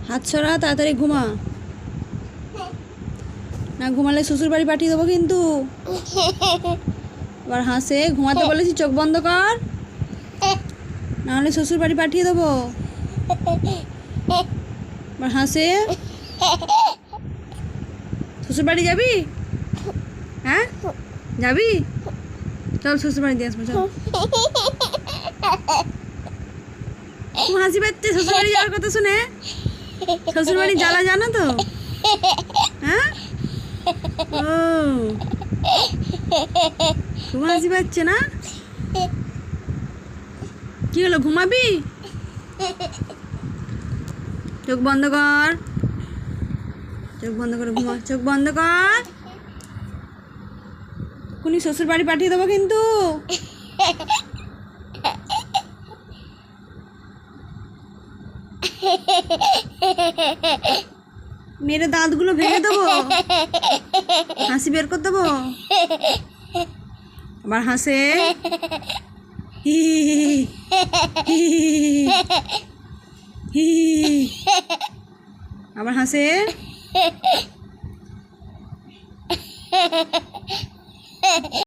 হাত ছড়া, তাড়াতাড়ি ঘুমা। না ঘুমালে শ্বশুর বাড়ি পাঠিয়ে দেবো কিন্তু। আবার হাসে, ঘুমাতে বলেছি চোখ বন্ধ কর, নাহলে শ্বশুর বাড়ি পাঠিয়ে দেবো। আবার হাসে, শ্বশুর বাড়ি যাবি? হ্যাঁ যাবি? চল শ্বশুর বাড়ি দিয়ে আসবো, চল। খুব হাসি পাচ্ছে শ্বশুর বাড়ি যাওয়ার কথা শুনে। শ্বশুর বাড়ি জ্বালা জানো তো? হ্যাঁ, ও খুব হাসি পাচ্ছে না? কি হলো, ঘুমাবি? চোখ বন্ধ কর, চোখ বন্ধ করে ঘুমা, চোখ বন্ধ কর। কোনি শ্বশুর বাড়ি পাঠিয়ে দেবো কিন্তু। মেরে দাঁতগুলো ভেঙে দেবো, হাসি বের করে দেবো। আবার হাসে, হি হি হি, আবার হাসে।